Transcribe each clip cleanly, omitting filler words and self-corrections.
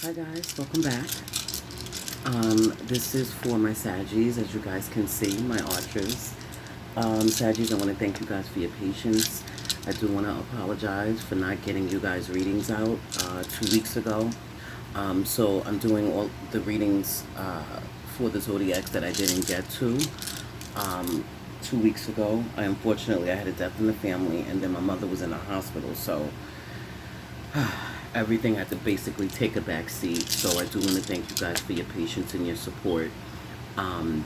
Hi guys, welcome back. This is for my Saggies, as you guys can see, my Archers. Saggies, I want to thank you guys for your patience. I do want to apologize for not getting you guys readings out 2 weeks ago. So I'm doing all the readings for the Zodiacs that I didn't get to 2 weeks ago. Unfortunately, I had a death in the family, and then my mother was in the hospital, so everything had to basically take a back seat. So I do want to thank you guys for your patience and your support. And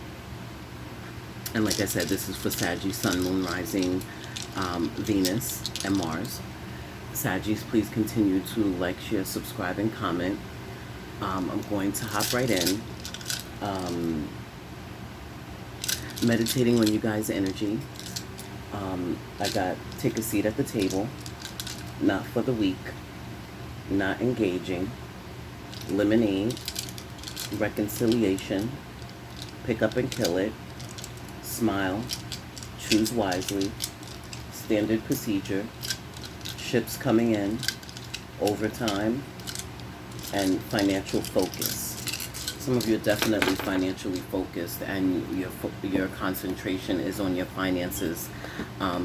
like I said, this is for Saggy, Sun, Moon, Rising, Venus, and Mars. Saggies, please continue to like, share, subscribe, and comment. I'm going to hop right in. Meditating on you guys' energy. I got take a seat at the table. Not for the weak. Not engaging. Lemonade. Reconciliation. Pick up and kill it. Smile. Choose wisely. Standard procedure. Ships coming in. Overtime. And financial focus. Some of you are definitely financially focused, and your concentration is on your finances.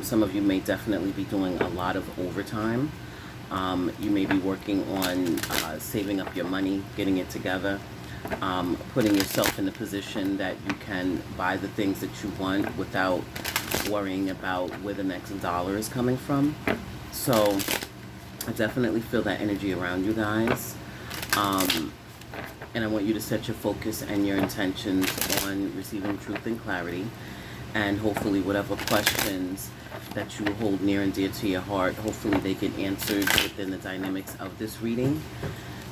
Some of you may definitely be doing a lot of overtime. You may be working on saving up your money, getting it together, putting yourself in a position that you can buy the things that you want without worrying about where the next dollar is coming from. So I definitely feel that energy around you guys. And I want you to set your focus and your intentions on receiving truth and clarity. And hopefully whatever questions that you hold near and dear to your heart, hopefully they get answered within the dynamics of this reading.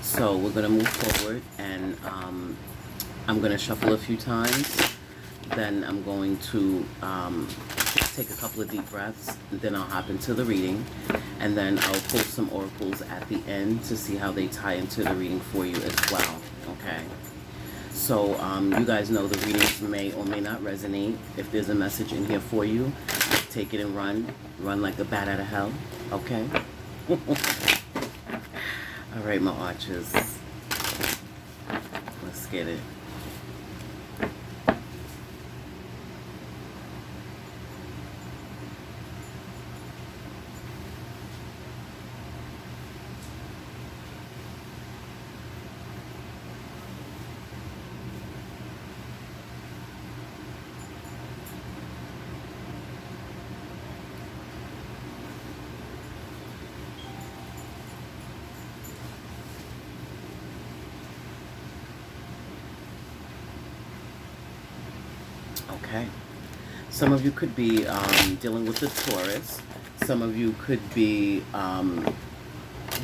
So we're going to move forward, and I'm going to shuffle a few times. Then I'm going to take a couple of deep breaths. Then I'll hop into the reading. And then I'll pull some oracles at the end to see how they tie into the reading for you as well. Okay? So you guys know the readings may or may not resonate. If there's a message in here for you, take it and run. Run like a bat out of hell. Okay? All right, my Archers. Let's get it. Okay. Some of you could be dealing with the Taurus. Some of you could be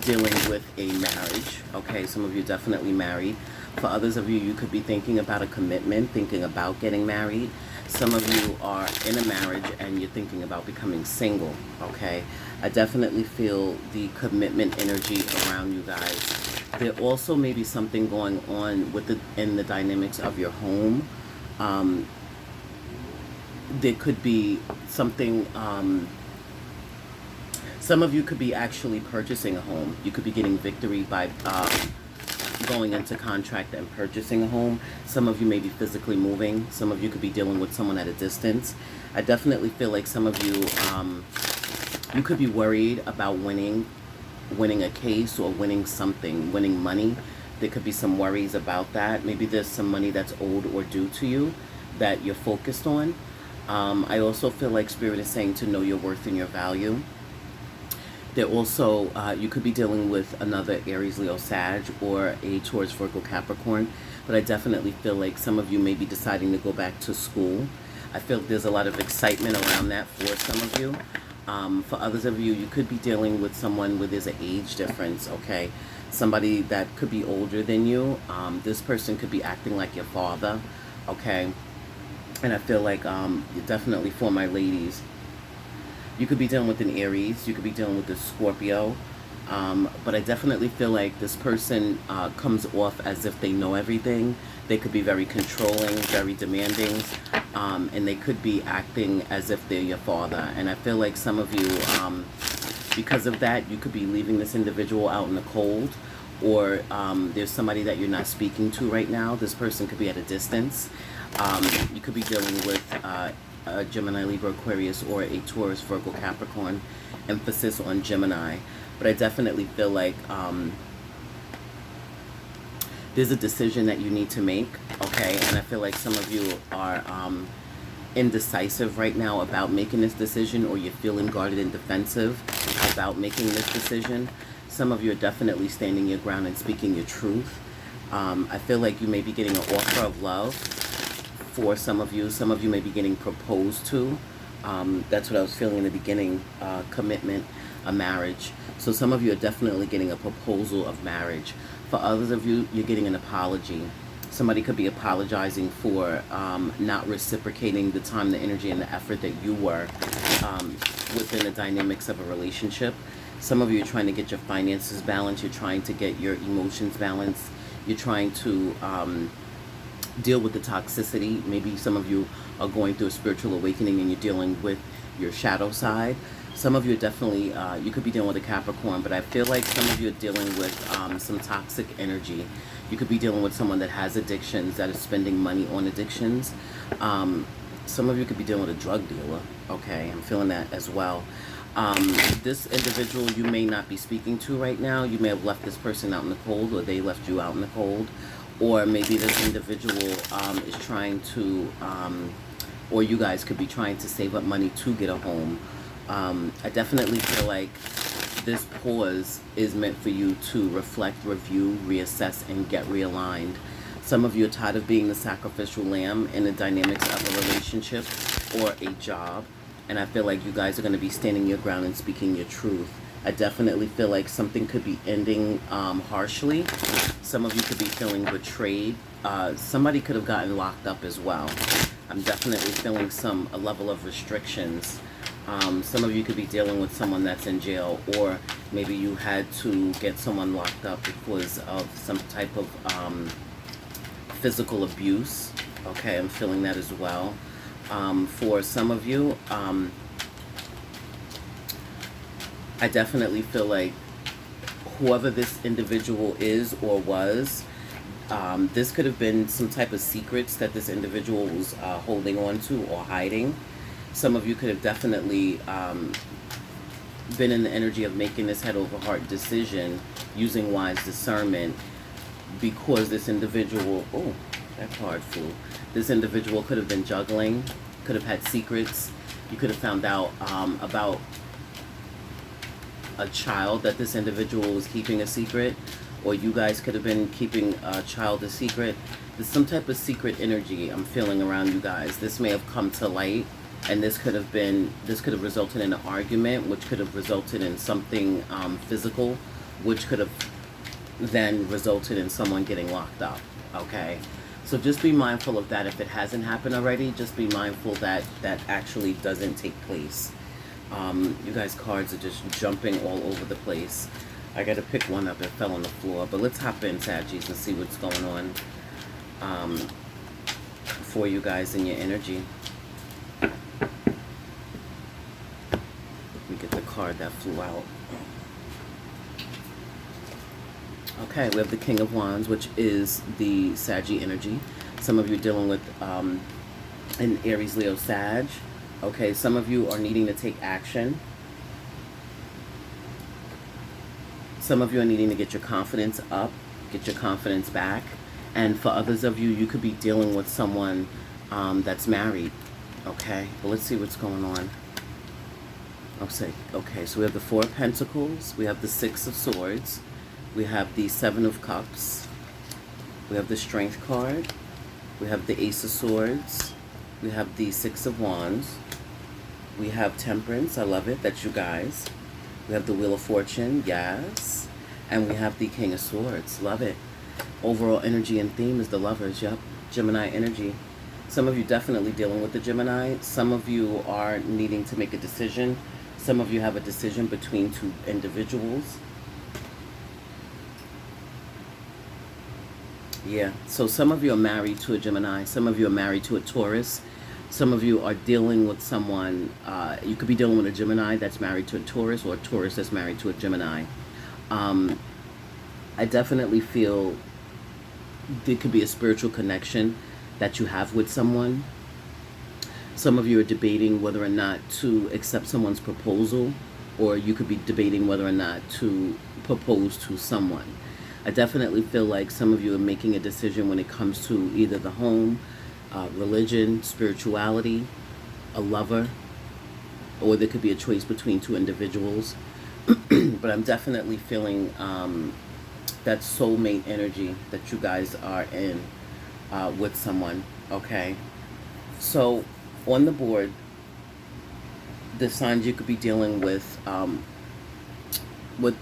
dealing with a marriage. Okay, some of you definitely married. For others of you, you could be thinking about a commitment, thinking about getting married. Some of you are in a marriage and you're thinking about becoming single. Okay, I definitely feel the commitment energy around you guys. There also may be something going on with in the dynamics of your home. There could be something, some of you could be actually purchasing a home. You could be getting victory by going into contract and purchasing a home. Some of you may be physically moving. Some of you could be dealing with someone at a distance. I definitely feel like some of you, you could be worried about winning a case or winning something, winning money. There could be some worries about that. Maybe there's some money that's owed or due to you that you're focused on. I also feel like Spirit is saying to know your worth and your value. There also, you could be dealing with another Aries, Leo, Sag, or a Taurus, Virgo, Capricorn. But I definitely feel like some of you may be deciding to go back to school. I feel there's a lot of excitement around that for some of you. For others of you, you could be dealing with someone where there's an age difference, okay? Somebody that could be older than you. This person could be acting like your father, okay? And I feel like definitely for my ladies, you could be dealing with an Aries, you could be dealing with a Scorpio, but I definitely feel like this person comes off as if they know everything. They could be very controlling, very demanding, and they could be acting as if they're your father. And I feel like some of you, because of that, you could be leaving this individual out in the cold, or there's somebody that you're not speaking to right now. This person could be at a distance. You could be dealing with a Gemini, Libra, Aquarius, or a Taurus, Virgo, Capricorn. Emphasis on Gemini. But I definitely feel like there's a decision that you need to make, okay? And I feel like some of you are indecisive right now about making this decision, or you're feeling guarded and defensive about making this decision. Some of you are definitely standing your ground and speaking your truth. I feel like you may be getting an offer of love for some of you. Some of you may be getting proposed to. That's what I was feeling in the beginning, commitment, a marriage. So some of you are definitely getting a proposal of marriage. For others of you, you're getting an apology. Somebody could be apologizing for not reciprocating the time, the energy, and the effort that you were within the dynamics of a relationship. Some of you are trying to get your finances balanced. You're trying to get your emotions balanced. You're trying to deal with the toxicity. Maybe some of you are going through a spiritual awakening and you're dealing with your shadow side. Some of you are definitely, you could be dealing with a Capricorn, but I feel like some of you are dealing with some toxic energy. You could be dealing with someone that has addictions, that is spending money on addictions. Some of you could be dealing with a drug dealer. Okay, I'm feeling that as well. This individual you may not be speaking to right now. You may have left this person out in the cold, or they left you out in the cold. Or maybe this individual is trying to, or you guys could be trying to save up money to get a home. I definitely feel like this pause is meant for you to reflect, review, reassess, and get realigned. Some of you are tired of being the sacrificial lamb in the dynamics of a relationship or a job. And I feel like you guys are going to be standing your ground and speaking your truth. I definitely feel like something could be ending harshly. Some of you could be feeling betrayed. Somebody could have gotten locked up as well. I'm definitely feeling a level of restrictions. Some of you could be dealing with someone that's in jail, or maybe you had to get someone locked up because of some type of physical abuse. Okay, I'm feeling that as well. For some of you, I definitely feel like whoever this individual is or was, this could have been some type of secrets that this individual was holding on to or hiding. Some of you could have definitely been in the energy of making this head over heart decision using wise discernment, because this individual, oh, that card flew. This individual could have been juggling, could have had secrets. You could have found out about a child that this individual was keeping a secret, or you guys could have been keeping a child a secret. There's some type of secret energy I'm feeling around you guys. This may have come to light, and this could have resulted in an argument, which could have resulted in something physical, which could have then resulted in someone getting locked up. Okay, so just be mindful of that. If it hasn't happened already, just be mindful that that actually doesn't take place. You guys' cards are just jumping all over the place. I gotta pick one up. It fell on the floor. But let's hop in, Saggies, and see what's going on for you guys in your energy. Let me get the card that flew out. Okay, we have the King of Wands, which is the Saggy energy. Some of you are dealing with an Aries, Leo, Sag. Okay, some of you are needing to take action. Some of you are needing to get your confidence up, get your confidence back. And for others of you, you could be dealing with someone that's married. Okay, but let's see what's going on. Okay, so we have the Four of Pentacles, we have the Six of Swords, we have the Seven of Cups, we have the Strength card, we have the Ace of Swords, we have the Six of Wands, we have Temperance, I love it, that's you guys. We have the Wheel of Fortune, yes, and we have the King of Swords, love it. Overall energy and theme is the Lovers, yep, Gemini energy. Some of you definitely dealing with the Gemini. Some of you are needing to make a decision. Some of you have a decision between two individuals. Yeah, so some of you are married to a Gemini. Some of you are married to a Taurus. Some of you are dealing with someone, you could be dealing with a Gemini that's married to a Taurus, or a Taurus that's married to a Gemini. I definitely feel there could be a spiritual connection that you have with someone. Some of you are debating whether or not to accept someone's proposal, or you could be debating whether or not to propose to someone. I definitely feel like some of you are making a decision when it comes to either the home, religion, spirituality, a lover, or there could be a choice between two individuals. But I'm definitely feeling that soulmate energy that you guys are in with someone, okay? So on the board, the signs you could be dealing with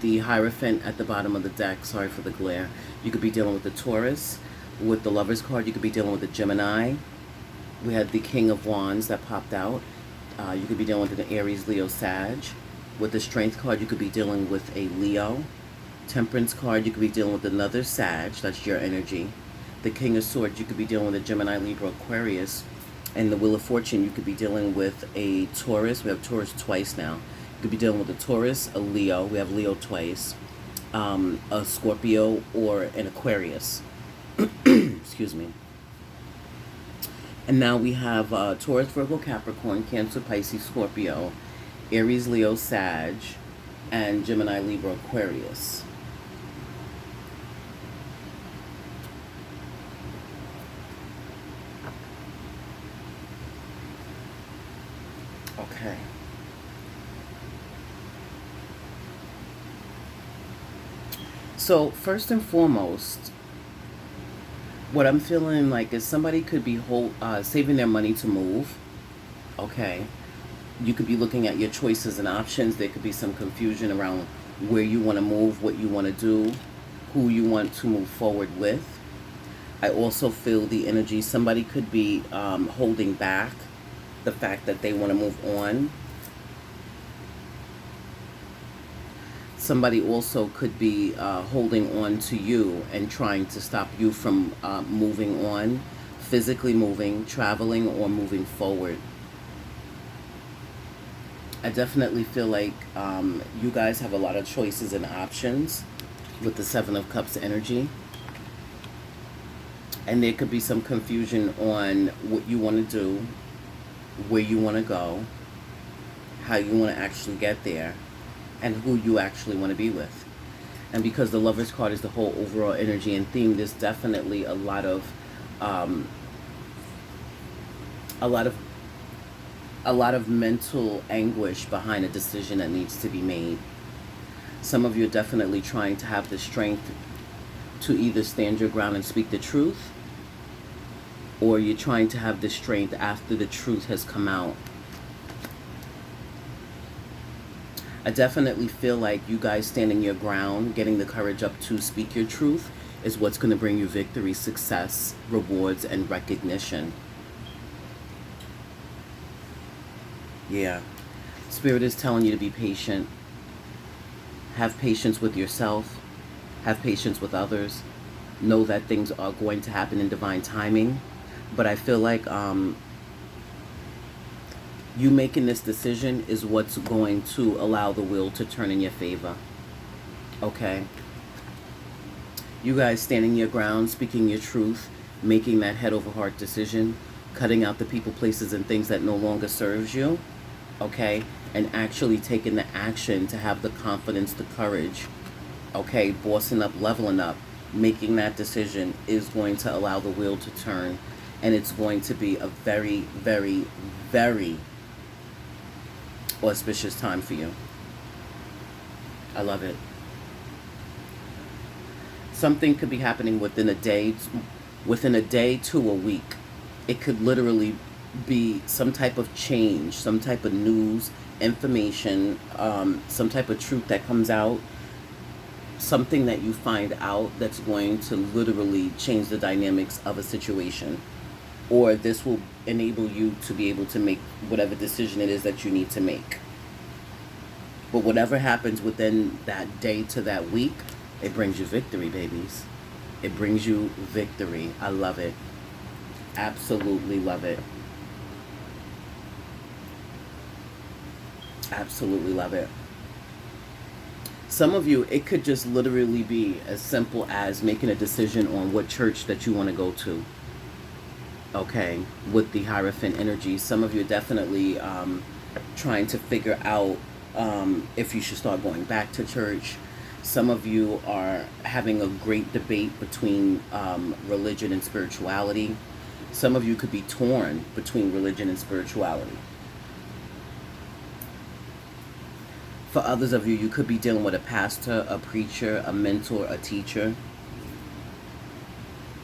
the Hierophant at the bottom of the deck, sorry for the glare, you could be dealing with the Taurus. With the Lovers card, you could be dealing with the Gemini. We had the King of Wands that popped out. You could be dealing with an Aries, Leo, Sag. With the Strength card, you could be dealing with a Leo. Temperance card, you could be dealing with another Sag, that's your energy. The King of Swords, you could be dealing with a Gemini, Libra, Aquarius. And the Wheel of Fortune, you could be dealing with a Taurus. We have Taurus twice now. You could be dealing with a Taurus, a Leo. We have Leo twice. A Scorpio or an Aquarius. Excuse me. And now we have Taurus, Virgo, Capricorn, Cancer, Pisces, Scorpio, Aries, Leo, Sag, and Gemini, Libra, Aquarius. Okay. So first and foremost, what I'm feeling like is somebody could be saving their money to move. Okay. You could be looking at your choices and options. There could be some confusion around where you want to move, what you want to do, who you want to move forward with. I also feel the energy. Somebody could be holding back the fact that they want to move on. Somebody also could be holding on to you and trying to stop you from moving on, physically moving, traveling, or moving forward. I definitely feel like you guys have a lot of choices and options with the Seven of Cups energy. And there could be some confusion on what you want to do, where you want to go, how you want to actually get there, and who you actually want to be with. And because the Lovers card is the whole overall energy and theme, there's definitely a lot of mental anguish behind a decision that needs to be made. Some of you are definitely trying to have the strength to either stand your ground and speak the truth, or you're trying to have the strength after the truth has come out. I definitely feel like you guys standing your ground, getting the courage up to speak your truth, is what's going to bring you victory, success, rewards, and recognition. Yeah. Spirit is telling you to be patient. Have patience with yourself. Have patience with others. Know that things are going to happen in divine timing. But I feel like you making this decision is what's going to allow the wheel to turn in your favor. Okay? You guys standing your ground, speaking your truth, making that head over heart decision, cutting out the people, places, and things that no longer serves you. Okay? And actually taking the action to have the confidence, the courage. Okay? Bossing up, leveling up, making that decision is going to allow the wheel to turn. And it's going to be a very, very, very auspicious time for you. I love it. Something could be happening within a day to a week. It could literally be some type of change, some type of news, information, some type of truth that comes out, something that you find out that's going to literally change the dynamics of a situation. Or this will enable you to be able to make whatever decision it is that you need to make. But whatever happens within that day to that week, it brings you victory, babies. It brings you victory. I love it. Absolutely love it. Absolutely love it. Some of you, it could just literally be as simple as making a decision on what church that you want to go to. Okay, with the Hierophant energy, some of you are definitely trying to figure out if you should start going back to church. Some of you are having a great debate between religion and spirituality. Some of you could be torn between religion and spirituality. For others of you, you could be dealing with a pastor, a preacher, a mentor, a teacher.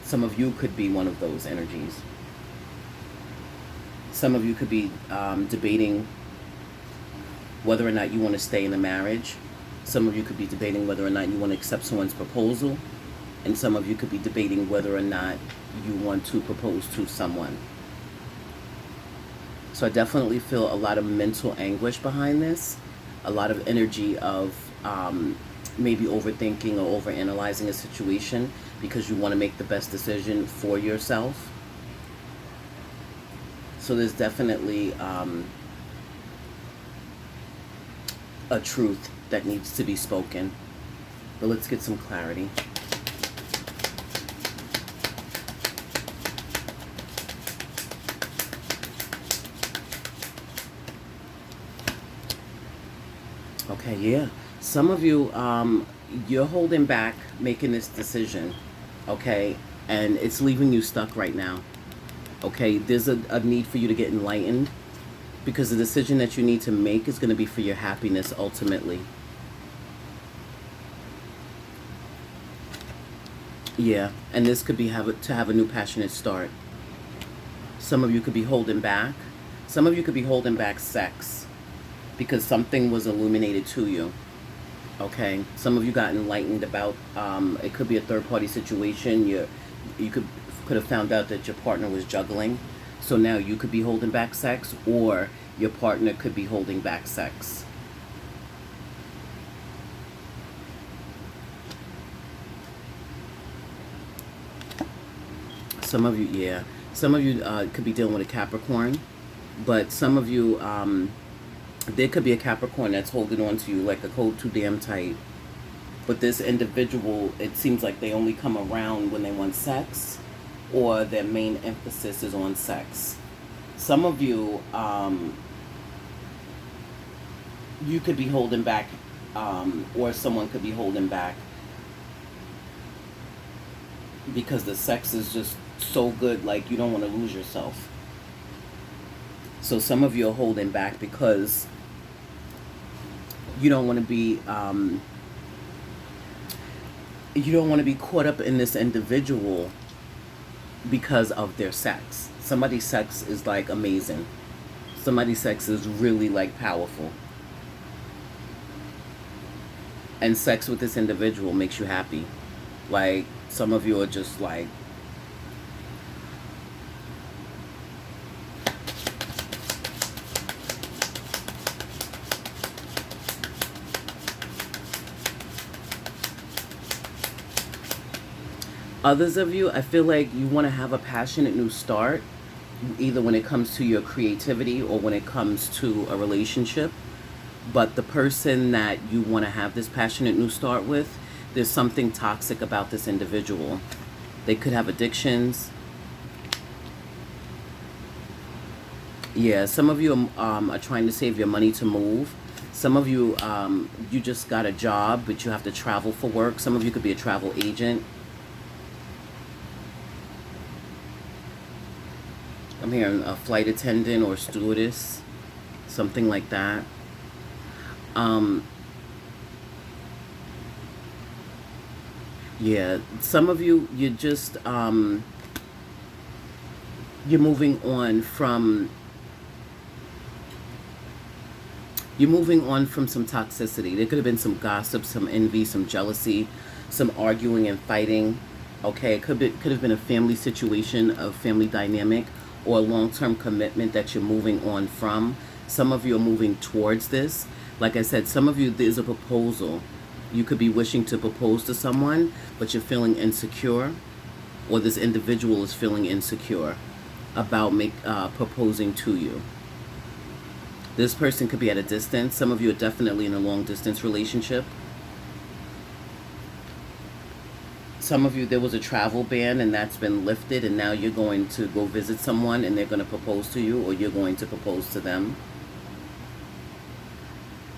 Some of you could be one of those energies. Some of you could be debating whether or not you want to stay in a marriage. Some of you could be debating whether or not you want to accept someone's proposal. And some of you could be debating whether or not you want to propose to someone. So I definitely feel a lot of mental anguish behind this. A lot of energy of maybe overthinking or overanalyzing a situation because you want to make the best decision for yourself. So there's definitely a truth that needs to be spoken. But let's get some clarity. Okay, yeah. Some of you, you're holding back making this decision, okay? And it's leaving you stuck right now, okay? There's a need for you to get enlightened because the decision that you need to make is going to be for your happiness ultimately. Yeah, and this could be to have a new passionate start. Some of you could be holding back. Some of you could be holding back sex because something was illuminated to you. Okay, some of you got enlightened about it could be a third-party situation. You could have found out that your partner was juggling, so now you could be holding back sex, or your partner could be holding back sex. Some of you, yeah, some of you could be dealing with a Capricorn, but some of you, there could be a Capricorn that's holding on to you like a cold too damn tight. But this individual, it seems like they only come around when they want sex, or their main emphasis is on sex. Some of you, you could be holding back, or someone could be holding back because the sex is just so good, like you don't want to lose yourself. So some of you are holding back because you don't want to be caught up in this individual because of their sex. Somebody's sex is like amazing. Somebody's sex is really like powerful. And sex with this individual makes you happy. Like some of you are just like, others of you, I feel like you want to have a passionate new start, either when it comes to your creativity or when it comes to a relationship. But the person that you want to have this passionate new start with, there's something toxic about this individual. They could have addictions. Yeah, some of you are trying to save your money to move. Some of you, you just got a job, but you have to travel for work. Some of you could be a travel agent. I'm hearing a flight attendant or stewardess, something like that. Yeah, some of you, you're just, you're moving on from some toxicity. There could have been some gossip, some envy, some jealousy, some arguing and fighting. Okay, it could have been a family situation, a family dynamic, or a long-term commitment that you're moving on from. Some of you are moving towards this. Like I said, some of you, there's a proposal. You could be wishing to propose to someone, but you're feeling insecure, or this individual is feeling insecure about proposing to you. This person could be at a distance. Some of you are definitely in a long-distance relationship. some of you, there was a travel ban and that's been lifted, and now you're going to go visit someone and they're going to propose to you, or you're going to propose to them.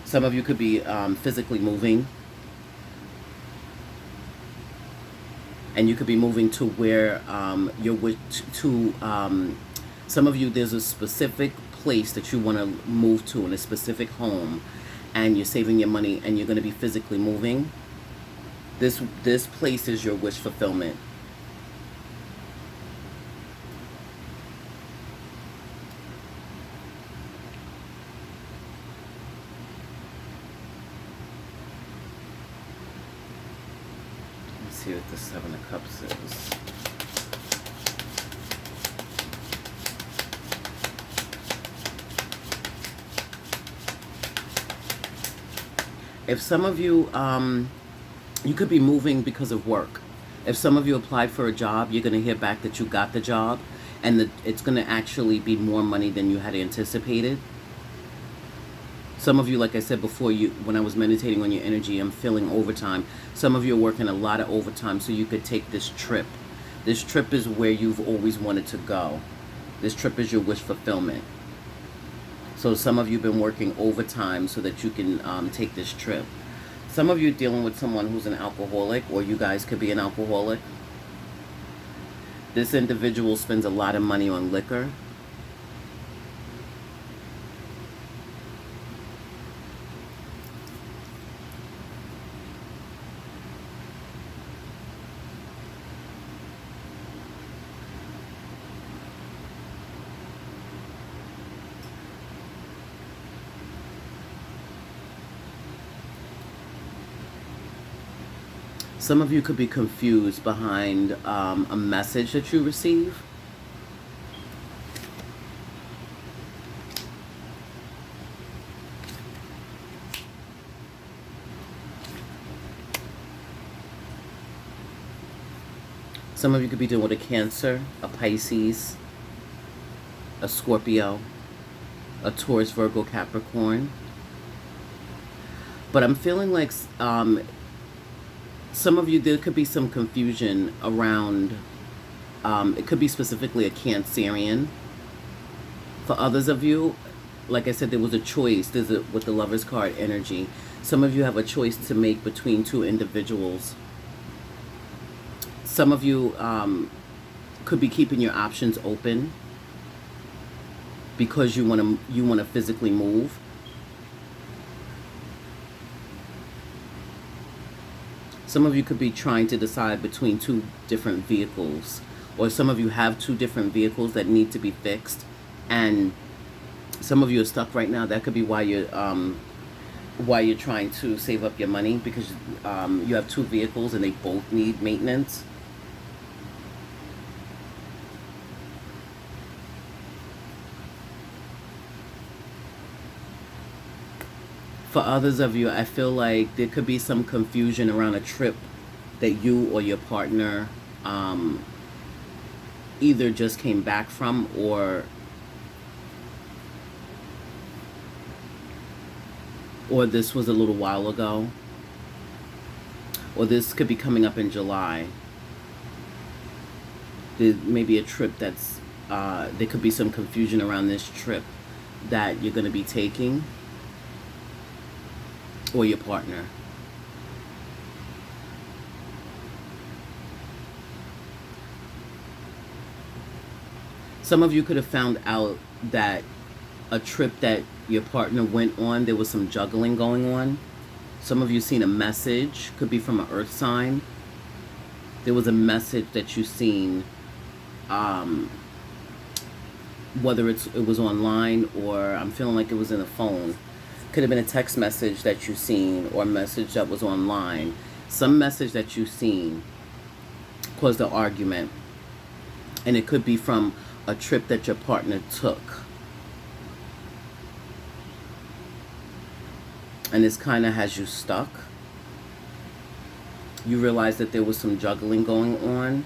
Some of you could be physically moving, and you could be moving to where some of you, there's a specific place that you want to move to, in a specific home, and you're saving your money and you're going to be physically moving. This place is your wish fulfillment. Let's see what the Seven of Cups is. If some of you, you could be moving because of work. If some of you applied for a job, you're going to hear back that you got the job, and it's going to actually be more money than you had anticipated. Some of you, like I said before, when I was meditating on your energy, I'm feeling overtime. Some of you are working a lot of overtime so you could take this trip. This trip is where you've always wanted to go. This trip is your wish fulfillment. So some of you have been working overtime so that you can take this trip. Some of you are dealing with someone who's an alcoholic, or you guys could be an alcoholic. This individual spends a lot of money on liquor. Some of you could be confused behind a message that you receive. Some of you could be dealing with a Cancer, a Pisces, a Scorpio, a Taurus, Virgo, Capricorn. But I'm feeling like some of you, there could be some confusion around, it could be specifically a Cancerian. For others of you, like I said, there was a choice. With the Lover's card energy, some of you have a choice to make between two individuals. Some of you could be keeping your options open because you want to physically move. Some of you could be trying to decide between two different vehicles, or some of you have two different vehicles that need to be fixed, and some of you are stuck right now. That could be why you're trying to save up your money, because you have two vehicles and they both need maintenance. For others of you, I feel like there could be some confusion around a trip that you or your partner either just came back from, or this was a little while ago, or this could be coming up in July. There may be a trip that's, there could be some confusion around this trip that you're going to be taking, or your partner. Some of you could have found out that a trip that your partner went on, there was some juggling going on. Some of you seen a message, could be from an earth sign. There was a message that you seen, whether it was online, or I'm feeling like it was in a phone. Could have been a text message that you seen, or a message that was online. Some message that you seen caused an argument, and it could be from a trip that your partner took, and this kind of has you stuck. You realize that there was some juggling going on.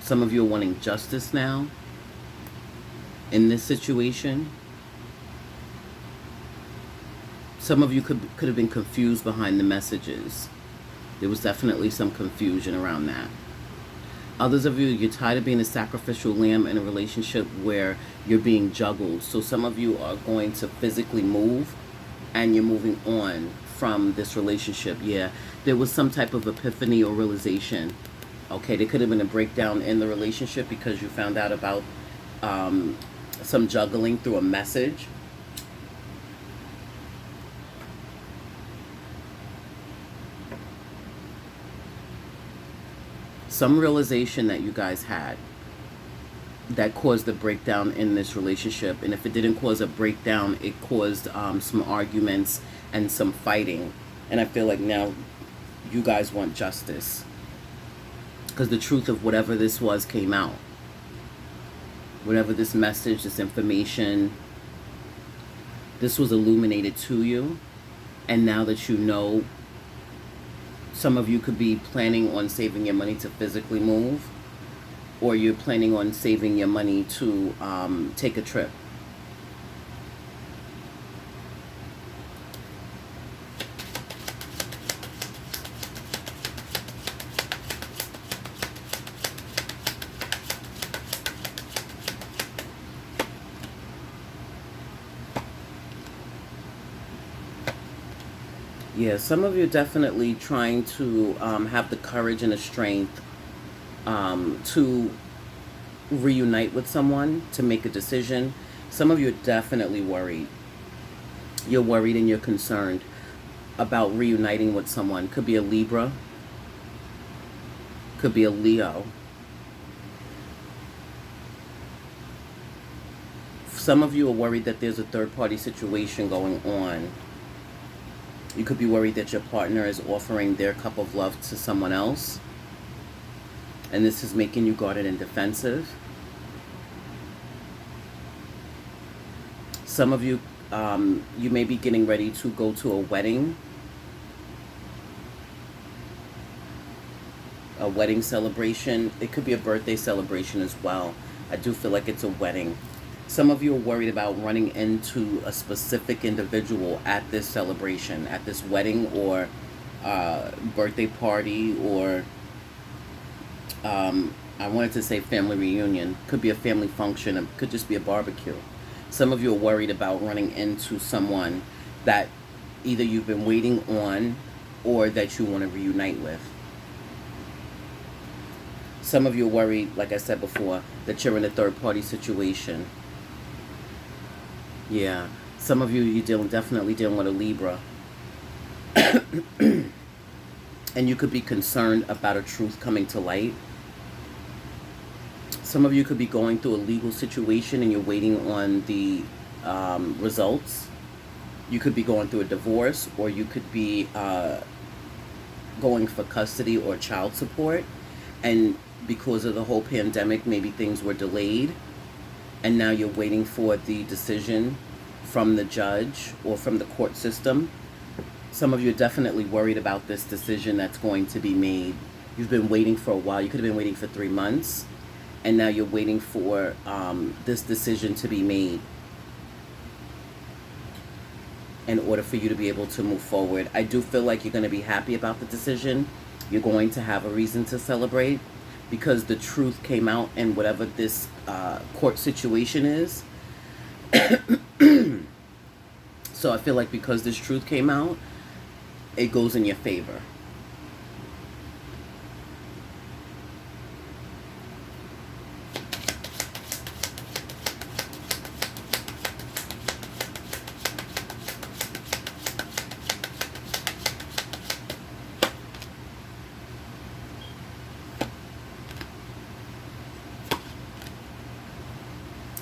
Some of you are wanting justice now in this situation. Some of you could have been confused behind the messages. There was definitely some confusion around that. Others of you, you're tired of being a sacrificial lamb in a relationship where you're being juggled. So some of you are going to physically move, and you're moving on from this relationship. Yeah, there was some type of epiphany or realization. Okay, there could have been a breakdown in the relationship because you found out about some juggling through a message. Some realization that you guys had that caused the breakdown in this relationship. And if it didn't cause a breakdown, it caused some arguments and some fighting. And I feel like now you guys want justice, because the truth of whatever this was came out. Whatever this message, this information, this was illuminated to you. And now that you know, some of you could be planning on saving your money to physically move, or you're planning on saving your money to take a trip. Yeah, some of you are definitely trying to have the courage and the strength to reunite with someone, to make a decision. Some of you are definitely worried. You're worried and you're concerned about reuniting with someone. Could be a Libra. Could be a Leo. Some of you are worried that there's a third-party situation going on. You could be worried that your partner is offering their cup of love to someone else, and this is making you guarded and defensive. Some of you, you may be getting ready to go to a wedding celebration. It could be a birthday celebration as well. I do feel like it's a wedding. Some of you are worried about running into a specific individual at this celebration, at this wedding or birthday party, or I wanted to say family reunion. Could be a family function. It could just be a barbecue. Some of you are worried about running into someone that either you've been waiting on or that you want to reunite with. Some of you are worried, like I said before, that you're in a third-party situation. Yeah, some of you, you're definitely dealing with a Libra. And you could be concerned about a truth coming to light. Some of you could be going through a legal situation and you're waiting on the results. You could be going through a divorce, or you could be going for custody or child support. And because of the whole pandemic, maybe things were delayed. And now you're waiting for the decision from the judge or from the court system. Some of you are definitely worried about this decision that's going to be made. You've been waiting for a while. You could have been waiting for 3 months. And now you're waiting for this decision to be made in order for you to be able to move forward. I do feel like you're going to be happy about the decision. You're going to have a reason to celebrate, because the truth came out in whatever this court situation is. So I feel like because this truth came out, it goes in your favor.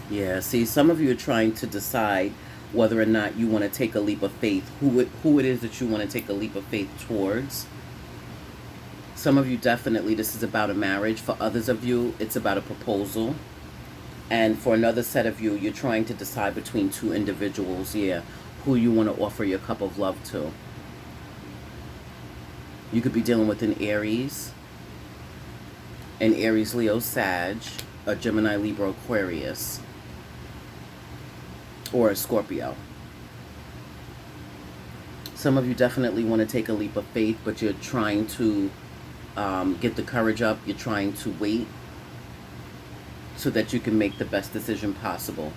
Yeah, see, some of you are trying to decide whether or not you want to take a leap of faith, who it is that you want to take a leap of faith towards. Some of you definitely, this is about a marriage. For others of you, it's about a proposal. And for another set of you, you're trying to decide between two individuals, yeah, who you want to offer your cup of love to. You could be dealing with an Aries, Leo, Sag, a Gemini, Libra, Aquarius, or a Scorpio. Some of you definitely want to take a leap of faith, but you're trying to get the courage up. You're trying to wait so that you can make the best decision possible.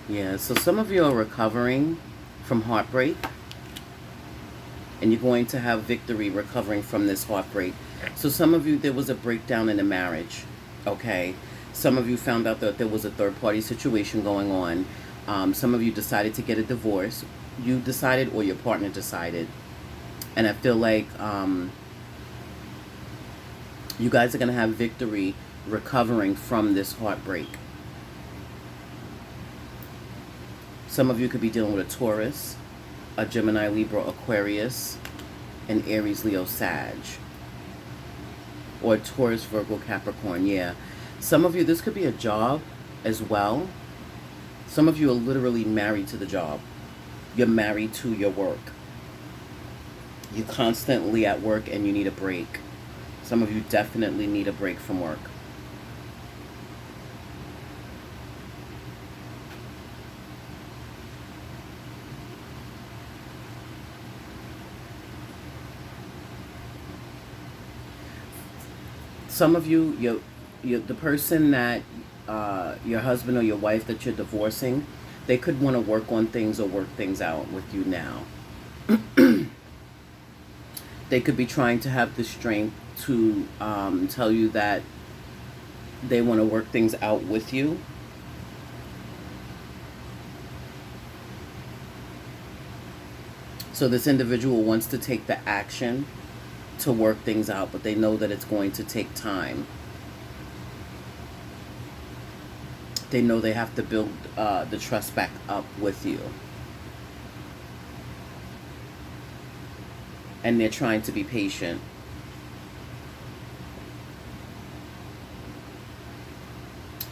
Yeah, so some of you are recovering from heartbreak, and you're going to have victory recovering from this heartbreak. So some of you, there was a breakdown in a marriage, okay? Some of you found out that there was a third-party situation going on. Some of you decided to get a divorce. You decided, or your partner decided. And I feel like you guys are going to have victory recovering from this heartbreak. Some of you could be dealing with a Taurus, a Gemini, Libra, Aquarius, an Aries, Leo, Sag. Or Taurus, Virgo, Capricorn, yeah. Some of you, this could be a job as well. Some of you are literally married to the job. You're married to your work. You're constantly at work and you need a break. Some of you definitely need a break from work. Some of you, the person that, your husband or your wife that you're divorcing, they could want to work on things or work things out with you now. They could be trying to have the strength to tell you that they want to work things out with you. So this individual wants to take the action to work things out, but they know that it's going to take time. They know they have to build the trust back up with you. And they're trying to be patient.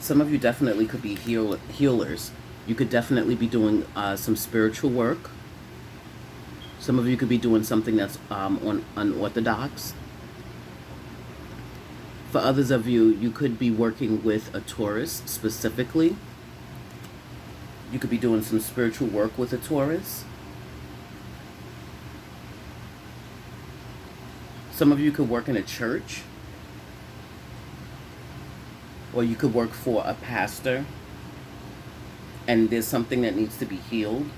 Some of you definitely could be healers. You could definitely be doing some spiritual work. Some of you could be doing something that's unorthodox. For others of you, you could be working with a Taurus specifically. You could be doing some spiritual work with a Taurus. Some of you could work in a church. Or you could work for a pastor. And there's something that needs to be healed.